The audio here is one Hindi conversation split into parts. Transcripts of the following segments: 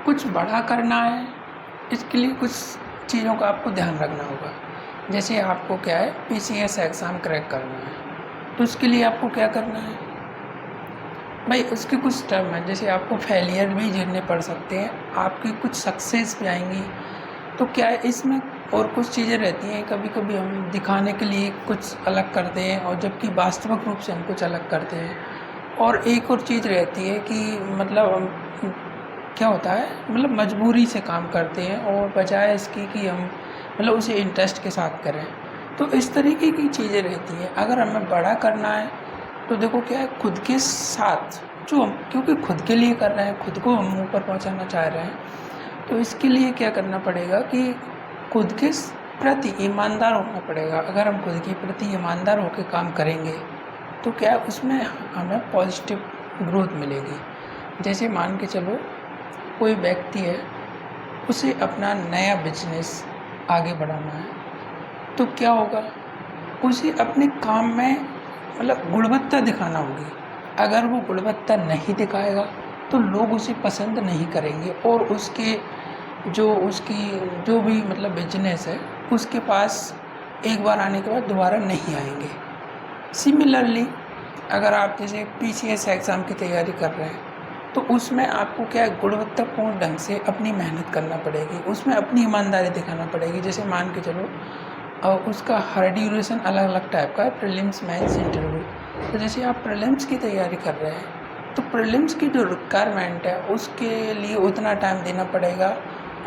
कुछ बड़ा करना है, इसके लिए कुछ चीज़ों का आपको ध्यान रखना होगा। जैसे आपको क्या है, पीसीएस एग्ज़ाम क्रैक करना है, तो उसके लिए आपको क्या करना है भाई, उसके कुछ टर्म हैं। जैसे आपको फेलियर भी झेलने पड़ सकते हैं, आपकी कुछ सक्सेस भी आएंगी। तो क्या है इसमें, और कुछ चीज़ें रहती हैं, कभी कभी हम दिखाने के लिए कुछ अलग करते हैं और जबकि वास्तविक रूप से हम कुछ अलग करते हैं। और एक और चीज़ रहती है कि मतलब हम क्या होता है, मतलब मजबूरी से काम करते हैं और बजाय इसकी कि हम मतलब उसे इंटरेस्ट के साथ करें। तो इस तरीके की चीज़ें रहती हैं। अगर हमें बड़ा करना है तो देखो क्या है, खुद के साथ जो हम, क्योंकि खुद के लिए कर रहे हैं, खुद को हम ऊपर पहुंचाना चाह रहे हैं, तो इसके लिए क्या करना पड़ेगा कि खुद के प्रति ईमानदार होना पड़ेगा। अगर हम खुद के प्रति ईमानदार होकर काम करेंगे तो क्या है, उसमें हमें पॉजिटिव ग्रोथ मिलेगी। जैसे मान के चलो कोई व्यक्ति है, उसे अपना नया बिजनेस आगे बढ़ाना है, तो क्या होगा, उसे अपने काम में मतलब गुणवत्ता दिखाना होगी। अगर वो गुणवत्ता नहीं दिखाएगा तो लोग उसे पसंद नहीं करेंगे और उसकी जो भी मतलब बिजनेस है, उसके पास एक बार आने के बाद दोबारा नहीं आएंगे। सिमिलरली अगर आप जैसे पीसीएस एग्ज़ाम की तैयारी कर रहे हैं, तो उसमें आपको क्या है, गुणवत्तापूर्ण ढंग से अपनी मेहनत करना पड़ेगी, उसमें अपनी ईमानदारी दिखाना पड़ेगी। जैसे मान के चलो उसका हर ड्यूरेशन अलग अलग टाइप का है, प्रीलिम्स, मेंस, इंटरव्यू। तो जैसे आप प्रीलिम्स की तैयारी कर रहे हैं, तो प्रीलिम्स की जो रिक्वायरमेंट है उसके लिए उतना टाइम देना पड़ेगा।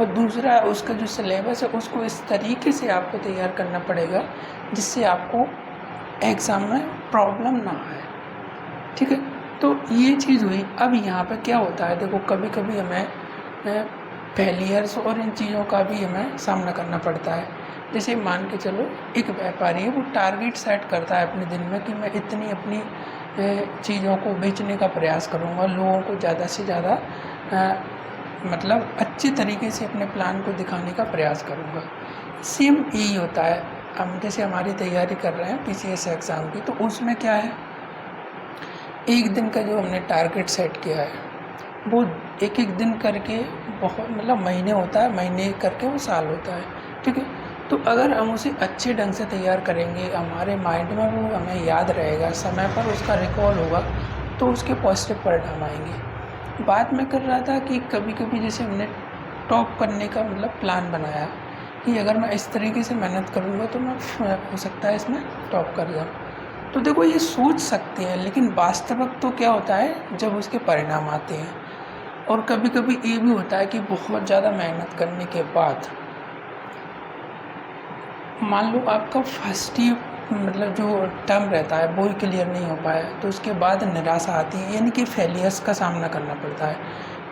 और दूसरा, उसका जो सिलेबस है उसको इस तरीके से आपको तैयार करना पड़ेगा जिससे आपको एग्ज़ाम में प्रॉब्लम ना आए। ठीक है, तो ये चीज़ हुई। अब यहाँ पे क्या होता है, देखो कभी कभी हमें फेलियर्स और इन चीज़ों का भी हमें सामना करना पड़ता है। जैसे मान के चलो एक व्यापारी है, वो टारगेट सेट करता है अपने दिन में कि मैं इतनी अपनी चीज़ों को बेचने का प्रयास करूँगा, लोगों को ज़्यादा से ज़्यादा मतलब अच्छे तरीके से अपने प्लान को दिखाने का प्रयास करूँगा। सेम यही होता है, हम जैसे हमारी तैयारी कर रहे हैं पीसीएस एग्ज़ाम की, तो उसमें क्या है, एक दिन का जो हमने टारगेट सेट किया है वो एक एक दिन करके बहुत मतलब महीने होता है, महीने करके वो साल होता है। ठीक है, तो अगर हम उसे अच्छे ढंग से तैयार करेंगे, हमारे माइंड में वो हमें याद रहेगा, समय पर उसका रिकॉल होगा, तो उसके पॉजिटिव परिणाम आएंगे। बात मैं कर रहा था कि कभी कभी जैसे हमने टॉप करने का मतलब प्लान बनाया कि अगर मैं इस तरीके से मेहनत करूँगा तो मैं हो सकता है इसमें टॉप कर जाऊँ। तो देखो ये सोच सकते हैं, लेकिन वास्तविक तो क्या होता है जब उसके परिणाम आते हैं। और कभी कभी ये भी होता है कि बहुत ज़्यादा मेहनत करने के बाद मान लो आपका फर्स्ट ही मतलब जो टर्म रहता है वो ही क्लियर नहीं हो पाया, तो उसके बाद निराशा आती है, यानी कि फेलियर्स का सामना करना पड़ता है।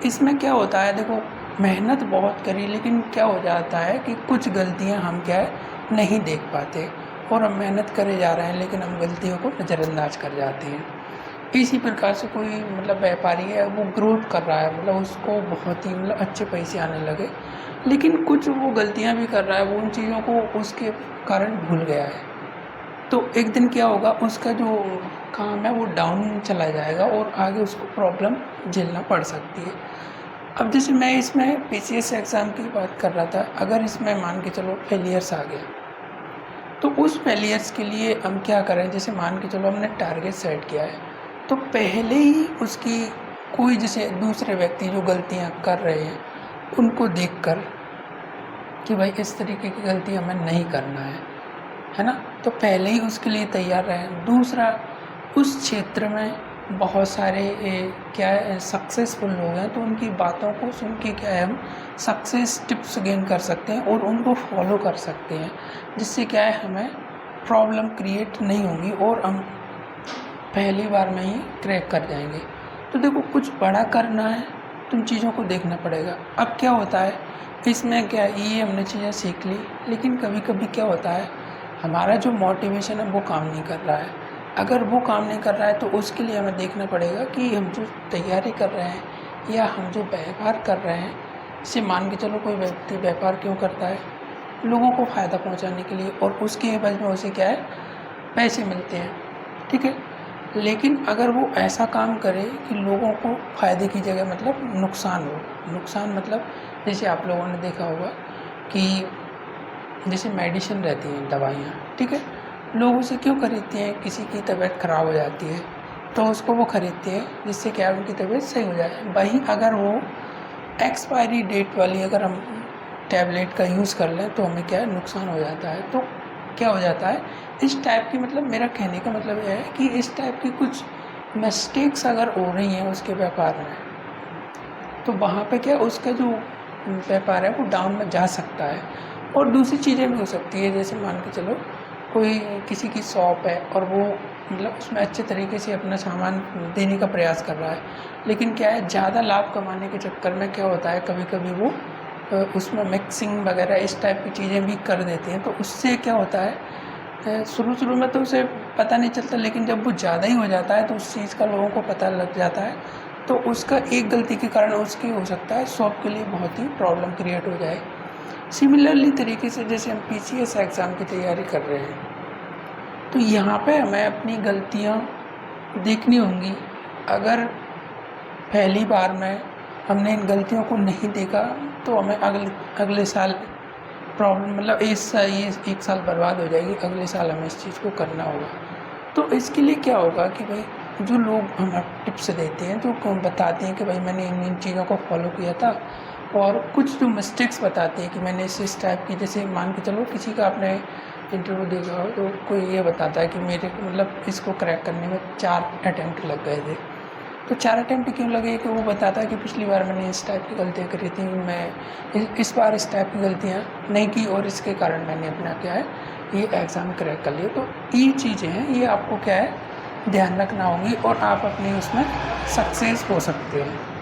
इसमें क्या होता है, देखो मेहनत बहुत करी, लेकिन क्या हो जाता है कि कुछ गलतियां हम क्या है नहीं देख पाते, और हम मेहनत करे जा रहे हैं लेकिन हम गलतियों को नज़रअंदाज कर जाते हैं। इसी प्रकार से कोई मतलब व्यापारी है, वो ग्रोथ कर रहा है, मतलब उसको बहुत ही मतलब अच्छे पैसे आने लगे, लेकिन कुछ वो गलतियां भी कर रहा है, वो उन चीज़ों को उसके कारण भूल गया है। तो एक दिन क्या होगा, उसका जो काम है वो डाउन चला जाएगा और आगे उसको प्रॉब्लम झेलना पड़ सकती है। अब जैसे मैं इसमें पीसीएस एग्ज़ाम की बात कर रहा था, अगर इसमें मान के चलो फेलियर्स आ गया, तो उस फेलियर्स के लिए हम क्या करें, जैसे मान के चलो हमने टारगेट सेट किया है, तो पहले ही उसकी कोई जैसे दूसरे व्यक्ति जो गलतियां कर रहे हैं उनको देखकर कि भाई इस तरीके की गलती हमें नहीं करना है ना, तो पहले ही उसके लिए तैयार रहें। दूसरा, उस क्षेत्र में बहुत सारे क्या है सक्सेसफुल लोग हैं, तो उनकी बातों को सुन के क्या है हम सक्सेस टिप्स गेन कर सकते हैं और उनको फॉलो कर सकते हैं, जिससे क्या है हमें प्रॉब्लम क्रिएट नहीं होगी और हम पहली बार में ही क्रैक कर जाएंगे। तो देखो कुछ बड़ा करना है तो उन चीज़ों को देखना पड़ेगा। अब क्या होता है इसमें, क्या ये हमने चीज़ें सीख ली, लेकिन कभी कभी क्या होता है हमारा जो मोटिवेशन है वो काम नहीं कर रहा है। अगर वो काम नहीं कर रहा है तो उसके लिए हमें देखना पड़ेगा कि हम जो तैयारी कर रहे हैं या हम जो व्यापार कर रहे हैं, इसे मान के चलो कोई व्यक्ति व्यापार क्यों करता है, लोगों को फ़ायदा पहुंचाने के लिए, और उसके एवज में उसे क्या है पैसे मिलते हैं। ठीक है, लेकिन अगर वो ऐसा काम करे कि लोगों को फ़ायदे की जगह मतलब नुकसान हो। नुकसान मतलब जैसे आप लोगों ने देखा होगा कि जैसे मेडिसिन रहती हैं, दवाइयाँ, ठीक है, लोग उसे क्यों खरीदते हैं? किसी की तबीयत ख़राब हो जाती है तो उसको वो खरीदते हैं जिससे क्या उनकी तबीयत सही हो जाए। वहीं अगर वो एक्सपायरी डेट वाली अगर हम टैबलेट का यूज़ कर लें तो हमें क्या है, नुकसान हो जाता है। तो क्या हो जाता है, इस टाइप की, मतलब मेरा कहने का मतलब यह है कि इस टाइप की कुछ मिस्टेक्स अगर हो रही हैं उसके व्यापार में, तो वहाँ पे क्या उसका जो व्यापार है वो डाउन में जा सकता है। और दूसरी चीज़ें भी हो सकती है, जैसे मान के चलो कोई किसी की शॉप है और वो मतलब उसमें अच्छे तरीके से अपना सामान देने का प्रयास कर रहा है, लेकिन क्या है, ज़्यादा लाभ कमाने के चक्कर में क्या होता है, कभी कभी वो उसमें मिक्सिंग वगैरह इस टाइप की चीज़ें भी कर देते हैं। तो उससे क्या होता है, शुरू शुरू में तो उसे पता नहीं चलता, लेकिन जब वो ज़्यादा ही हो जाता है तो उस चीज़ का लोगों को पता लग जाता है, तो उसका एक गलती के कारण उसकी हो सकता है शॉप के लिए बहुत ही प्रॉब्लम क्रिएट हो जाए। सिमिलरली तरीके से जैसे हम पीसीएस एग्ज़ाम की तैयारी कर रहे हैं, तो यहाँ पे हमें अपनी गलतियाँ देखनी होंगी। अगर पहली बार में हमने इन गलतियों को नहीं देखा तो हमें अगले साल प्रॉब्लम, मतलब ये एक साल बर्बाद हो जाएगी, अगले साल हमें इस चीज़ को करना होगा। तो इसके लिए क्या होगा कि भाई जो लोग हमें टिप्स देते हैं, जो बताते हैं कि भाई मैंने इन चीज़ों को फॉलो किया था, और कुछ जो मिस्टेक्स बताते हैं कि मैंने इस टाइप की, जैसे मान के चलो किसी का आपने इंटरव्यू देखा हो तो कोई ये बताता है कि मेरे को मतलब इसको क्रैक करने में 4 अटैम्प्ट लग गए थे। तो 4 अटैम्प्ट क्यों लगे, कि वो बताता है कि पिछली बार मैंने इस टाइप की गलतियाँ करी थी, मैं इस बार इस टाइप की गलतियाँ नहीं की और इसके कारण मैंने अपना क्या है, ये एग्ज़ाम क्रैक कर लिया। तो ये चीज़ें हैं, ये आपको क्या है ध्यान रखना होगी और आप अपनी उसमें सक्सेस हो सकते हैं।